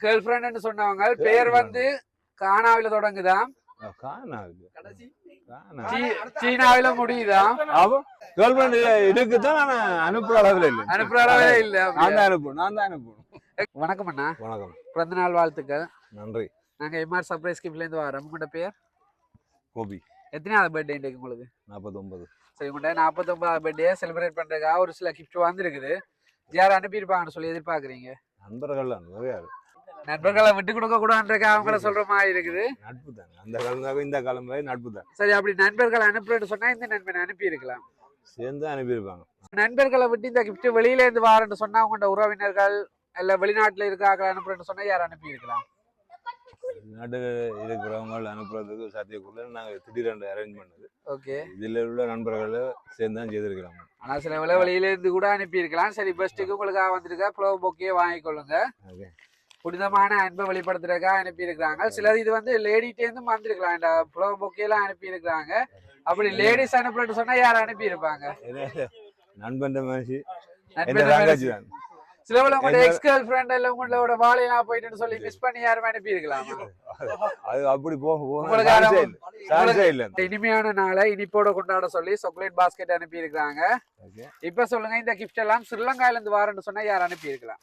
Girl friend சொன்னவங்க பேர் வந்து கானாவில தொடங்குதான், சீனாவில முடியுதான். கேர்ள் ஃப்ரெண்ட் இருக்குதான், அனுப்புற அளவுல இல்ல. அனுப்புற அளவே இல்ல. நான் தான் அனுப்புவேன். வணக்கம் அண்ணா. வணக்கம். பிறந்த நாள் வாழ்த்துக்கள். நன்றி. நாங்க எம்ஆர் சர்ப்ரைஸ் கிஃப்ட்ல இருந்து வரோம். உங்களோட பேர்? கோபி. எத்தனாவது பர்த்டே இன்றைக்கு உங்களுக்கு? 49. சரி, உங்கள்கிட்ட 49வது பர்த்டே செலிப்ரேட் பண்றதுக்காக ஒரு சில கிஃப்ட் வந்துருக்குது. யார் அனுப்பியிருப்பாங்கன்னு சொல்லி எதிர்பார்க்குறீங்க? நண்பர்கள் தான் நிறைய. நண்பர்களை விட்டு கொடுக்க கூடாதுன்றதுக்காக அவங்கள சொல்ற மாதிரி இருக்குது. நட்பு தான், அந்த காலம் இந்த காலம் வரை நட்பு தான். சரி, அப்படி நண்பர்கள் அனுப்புறேன்னு சொன்னா இந்த நண்பனை அனுப்பி இருக்கலாம், சேர்ந்து அனுப்பியிருப்பாங்க. நண்பர்களை விட்டு இந்த கிஃப்ட் வெளியில இருந்து வாரன்னு சொன்னா உங்களோட உறவினர்கள் இல்ல வெளிநாட்டுல இருக்காங்க அனுப்புறேன்னு சொன்னா யார் அனுப்பி இருக்கலாம்? வெளிநாட்டு இருக்கிறவங்க அனுப்புறதுக்கு சாத்தியக்குள்ள நாங்க திடீரென்று அரேஞ்ச் பண்ணது. ஓகே. இதுல உள்ள நண்பர்களை சேர்ந்து தான் செய்திருக்கிறாங்க. ஆனா சில வெளியில இருந்து கூட அனுப்பி இருக்கலாம். சரி, பெஸ்ட்டுக்கு உங்களுக்காக வந்திருக்க ஃப்ளவர் பொக்கே வாங்கிக்கொள்ளுங்க. புனிதமான அன்பை வெளிப்படுத்துறதுக்காக அனுப்பி இருக்கிறாங்க. சிலது இது வந்து லேடிட்டே இருந்து வந்திருக்கலாம், இந்த ஃப்ளவர் பொக்கே எல்லாம் அனுப்பி இருக்கிறாங்க. அப்படி லேடிஸ் அனுப்புறேன்னு சொன்னா யார் அனுப்பி இருப்பாங்க? நண்பன் மனுஷி சிலவள உங்களோட எக்ஸ் கேர்ள் ஃப்ரெண்ட் இல்ல உங்களோட வாழையெல்லாம் போயிட்டுன்னு சொல்லி மிஸ் பண்ணி யாரும் அனுப்பி இருக்கலாம். அது அப்படி இனிமையான நாளை இனிப்போட கொண்டாட சொல்லி சாக்லேட் பாஸ்கெட் அனுப்பி இருக்காங்க. இப்ப சொல்லுங்க, இந்த கிஃப்ட் எல்லாம் ஸ்ரீலங்கால இருந்து வாரன்னு சொன்னா யார் அனுப்பி இருக்கலாம்?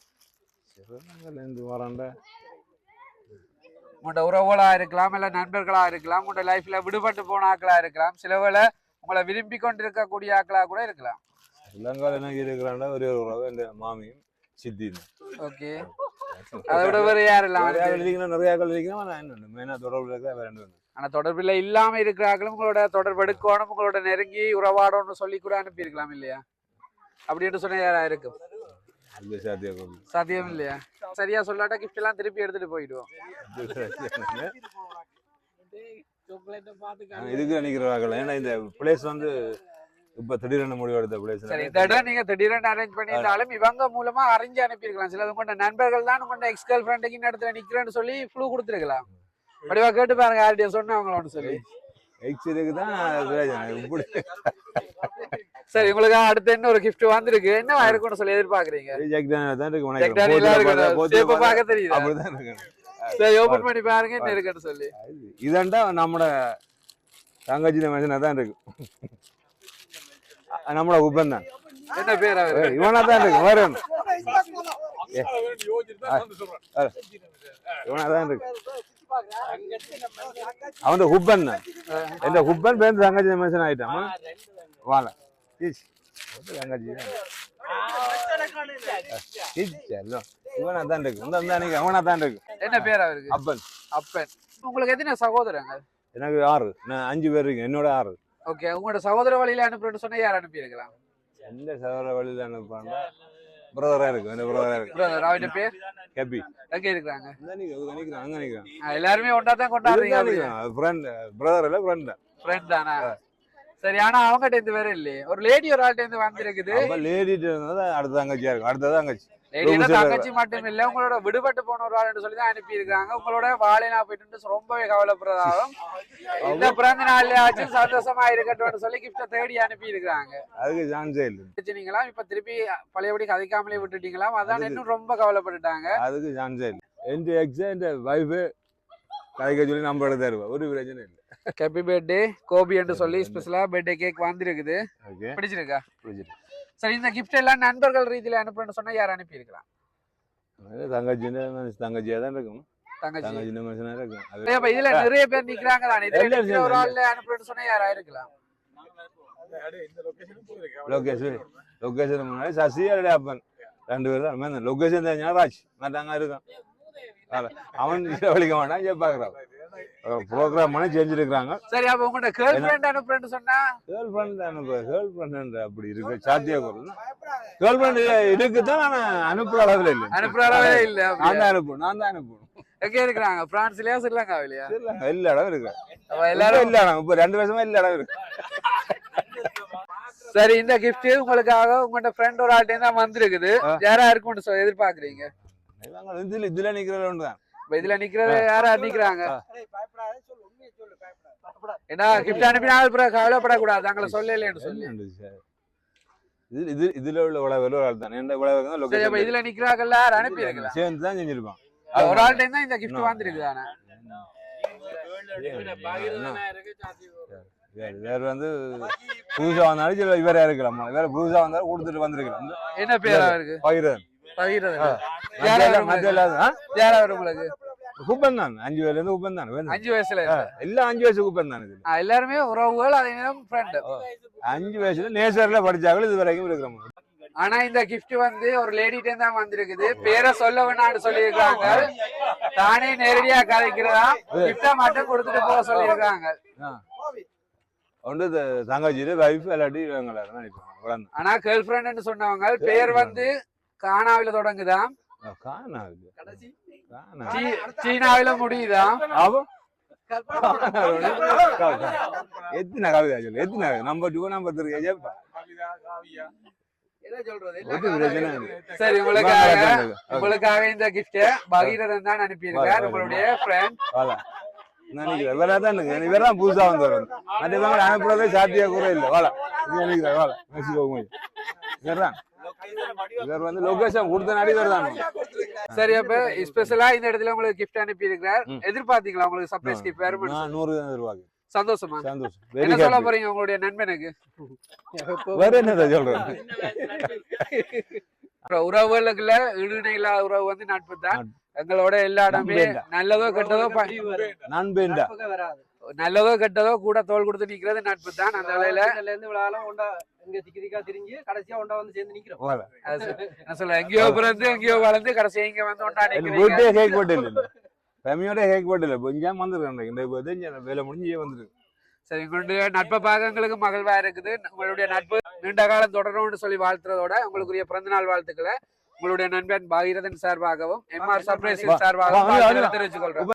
உங்களோட உறவுகளா இருக்கலாம், இல்ல நண்பர்களா இருக்கலாம், உங்களோட லைஃப்ல விடுபட்டு போன ஆக்களா இருக்கலாம், சிலவேளை உங்களை விரும்பி கொண்டிருக்கக்கூடிய ஆக்களா கூட இருக்கலாம். ஸ்ரீலங்கால என்ன இருக்கிறாண்டா ஒரே ஒரு உறவு, இந்த மாமியும் சித்தி. ஓகே. அதோட வேற யாரெல்லாம் நிறைய ஆக்கள் இருக்கணும், தொடர்பு இருக்க. ஆனா தொடர்புல இல்லாம இருக்கிறாங்களும் உங்களோட தொடர்பு எடுக்கணும், உங்களோட நெருங்கி உறவாடணும்னு சொல்லி கூட அனுப்பி இருக்கலாம் இல்லையா? அப்படின்னு சொன்ன யாரா இருக்கும்? சாத்தியம் இல்லையா? சரியா சொல்லாட்டா கிஃப்ட் எல்லாம் திருப்பி எடுத்துட்டு போயிடுவோம். இதுக்கு நினைக்கிறார்கள். ஏன்னா இந்த பிளேஸ் வந்து இப்ப திடீரென முடிவெடுத்த பிளேஸ். சரி, இந்த இடம் நீங்க திடீரென அரேஞ்ச் பண்ணியிருந்தாலும் இவங்க மூலமா அரேஞ்ச் அனுப்பியிருக்கலாம். சில உங்களோட நண்பர்கள் தான் உங்களோட எக்ஸ் கேர்ள் ஃப்ரெண்டுக்கு இந்த இடத்துல நிக்கிறேன்னு சொல்லி ஃப்ளூ கொடுத்துருக்கலாம். படிவா கேட்டு பாருங்க யார்கிட்டயும் சொன்னவங்களோட சொல்லி. எக்ஸ் இருக்குதான். சரி, உங்களுக்கு அடுத்து என்ன ஒரு கிஃப்ட் வந்திருக்கு, என்ன இருக்கும்னு சொல்லி எதிர்பார்க்கறீங்க? சரி, ஓபன் பண்ணி பாருங்க என்ன இருக்குன்னு சொல்லி. இதண்டா நம்மட தங்கச்சி மனுஷனா தான் இருக்கு. நம்மளோட உப்பன் தான். என்ன பேர் அவரு? இவனா தான் இருக்கு. வேற ஒண்ணு இவனா தான் இருக்கு. அவன் ஹுப்பன் தான். இந்த ஹுப்பன் பேர் தங்கச்சி மனுஷன் ஆயிட்டான். வாழ தங்கச்சி இவனா தான் இருக்கு. அவனா தான் இருக்கு. என்ன பேர் அவருக்கு? அப்பன். அப்பன். உங்களுக்கு எத்தனை சகோதரங்க? எனக்கு 6. நான் 5 பேர் இருக்கு. என்னோட 6. ஓகே. உங்களோட சகோதர வழியில அனுப்புறேன்னு சொன்னா யார் அனுப்பி இருக்கலாம்? எந்த சகோதர வழியில அனுப்புறாங்க? பிரதரா இருக்கு. என்ன பிரதரா இருக்கு. பிரதர். அவரோட பேர் கேபி. எங்க இருக்காங்க? அங்க நிக்கிறாங்க. எல்லாரும் ஒண்ணா தான் கொண்டாடுறீங்க. ஃப்ரெண்ட். பிரதர் இல்ல ஃப்ரெண்ட். ஃப்ரெண்ட் தானா? சரி, ஆனா அவங்ககிட்ட இருந்து வேற இல்லையே. ஒரு லேடி ஒரு ஆள்கிட்ட இருந்து வந்திருக்குது. அப்ப லேடிட்ட இருந்தா அடுத்த தங்கச்சியா இருக்கும். அடுத்தது தங்கச்சி. லேடினா தங்கச்சி மட்டும் இல்ல, உங்களோட விடுபட்டு போன ஒரு ஆள்னு சொல்லி தான் அனுப்பி இருக்காங்க. உங்களோட வாழைனா போயிட்டு ரொம்பவே கவலைப்படுறதாகவும் இந்த பிறந்த நாள்ல ஆச்சு சந்தோஷமா இருக்கட்டும்னு சொல்லி கிஃப்ட தேடி அனுப்பி இருக்காங்க. அதுக்கு சான்ஸே இல்ல. வச்சுனீங்களா? இப்ப திருப்பி பழையபடி கதைக்காமலே விட்டுட்டீங்களா? அதான் இன்னும் ரொம்ப கவலைப்பட்டுட்டாங்க. அதுக்கு சான்ஸே இல்ல. எந்த எக்ஸ் எந்த வைஃப் கதைக்க சொல்லி நம்ம எடுத்து தருவா. ஒரு பிரச்சனை இல்ல. ஹாப்பி பர்த்டே கோபி என்று சொல்லி ஸ்பெஷலா பர்த்டே கேக் வந்திருக்குது. பிடிச்சிருக்கா? பிடிச்சிருக்கு. சரி, இந்த கிஃப்ட் எல்லாம் நண்பர்கள் ரீதியில அனுப்புறேன்னு சொன்னா யார் அனுப்பி இருக்கலாம்? தங்கச்சியா தான் இருக்கும். தங்கச்சி மனுஷனா இருக்கும். அப்ப இதுல நிறைய பேர் நிக்கிறாங்க தானே. இதுல ஒரு ஆள்ல அனுப்புறேன்னு சொன்னா யாரா இருக்கலாம்? லொகேஷன் முன்னாடி சசி அப்பன் 2 பேர் தான். லொகேஷன் தெரிஞ்சா ராஜ் மாட்டாங்க இருக்கான். அவன் வலிக்க மாட்டான். பாக்குறான் ப்ரோக்ராம் பண்ணி செஞ்சிருக்காங்க. சரி, அப்ப உங்களோட கேர்ள் ஃப்ரெண்ட் அனுப்புறேன்னு சொன்னா? கேர்ள் ஃப்ரெண்ட் அப்படி இருக்கு. சாத்தியா குரல் கேர்ள் ஃப்ரெண்ட் இருக்குதான். நான் அனுப்புற அளவுல இல்ல. அனுப்புற அளவுல இல்ல. நான் தான் அனுப்புவேன். எங்க இருக்கிறாங்க? பிரான்ஸ்லயா ஸ்ரீலங்காவிலயா? எல்லா இடம் இருக்கு. எல்லாரும் இல்ல இடம். இப்ப 2 வருஷமா எல்லா இடம் இருக்கு. சரி, இந்த கிஃப்ட் உங்களுக்காக உங்களோட ஃப்ரெண்ட் ஒரு ஆள்கிட்ட தான் வந்திருக்குது. யாரா இருக்கும்னு எதிர்பார்க்கறீங்க? இதுல நிக்கிறதான். இதுல நிக்கிறது யாரா நிக்கிறாங்க? ஏன்னா கிஃப்ட் அனுப்பினால் கவலைப்படக்கூடாது. அங்களை சொல்லலன்னு சொல்லி இதுல உள்ள உழவு தான். இதுல நிக்கிறாங்கல்ல, யார் அனுப்பி இருக்கலாம்? சேர்ந்து தான் செஞ்சிருப்பான். ஒரு ஆள்கிட்ட தான் இந்த கிஃப்ட் வந்திருக்குதானே. வேற வந்து புதுசா வந்தாலும் சில இவரா இருக்கலாம், வேற புதுசா வந்தாலும் கொடுத்துட்டு வந்திருக்கலாம். என்ன பேரா இருக்கு? பகிரன் உங்களுக்கு குப்பன் தான், 5 வயசுல இருந்து குப்பன் தான். 5 வயசுல எல்லாம் 5 வயசு குப்பன் தான். எல்லாருமே உறவுகள், அதே நேரம் ஃப்ரெண்ட். 5 வயசுல நேசர்ல படிச்சாங்களும் இது வரைக்கும் இருக்கிறோம். ஆனா இந்த கிஃப்ட் வந்து ஒரு லேடிட்டே தான் வந்திருக்குது. பேரை சொல்ல வேணாம்னு சொல்லியிருக்காங்க. தானே நேரடியா கதைக்கிறதா, கிஃப்டா மட்டும் கொடுத்துட்டு போக சொல்லியிருக்காங்க. ஒன்று தங்கச்சி வைஃப் இல்லாட்டி இவங்கள குழந்தை. ஆனா கேர்ள் ஃப்ரெண்ட்னு சொன்னவங்க பேர் வந்து கானாவில தொடங்குதான், சீனாவில முடியுதான். எத்தனை கவிதா சொல்லு, எத்தனை நம்பர் 2 நம்பர் 3 சரி, உங்களுக்காக இந்த கிஃப்ட் பகீரதன் தான் அனுப்பியிருக்கார், உங்களுடைய ஃப்ரெண்ட். இவர்தான் புதுசா வந்து அனுப்புறதே சாத்தியா கூட இல்லை. வாழ வாழ இவர் வந்து லொகேஷன் கொடுத்த நாடி தான். சரி, அப்ப ஸ்பெஷலா இந்த இடத்துல உங்களுக்கு கிஃப்ட் அனுப்பி இருக்கிறார். எதிர்பார்த்தீங்களா உங்களுக்கு சர்ப்ரைஸ் கிஃப்ட்? வேற 100 எதிர்பார்க்க. சந்தோஷமா? சந்தோஷம். என்ன சொல்ல போறீங்க உங்களுடைய நண்பனுக்கு? வேற என்ன சொல்றேன், உறவுகளுக்குள்ள இடுனை இல்லாத உறவு வந்து நட்பு தான். எங்களோட எல்லா இடமே நல்லதோ கெட்டதோ நல்லதோ கெட்டதோ கூட தோல் கொடுத்து நிக்கிறது நட்பு தான். அந்த வேலையில சொல்ல எங்கேயோ பிறந்து எங்கேயோ வளர்ந்து கடைசி இங்க வந்து ஒன்றா வேலை முடிஞ்சு வந்துருக்கு. சரி, உங்களுடைய நட்பை பார்க்க எங்களுக்கு மகிழ்வா இருக்குது. உங்களுடைய நட்பு நீண்ட காலம் தொடரணும்னு சொல்லி வாழ்த்துறதோட உங்களுக்குரிய பிறந்தநாள் வாழ்த்துக்களை உங்களுடைய நண்பன் பாகீரதன் சார்பாகவும் MR சர்ப்ரைஸ் சார்பாகவும் தெரிவித்துக் கொள்றேன்.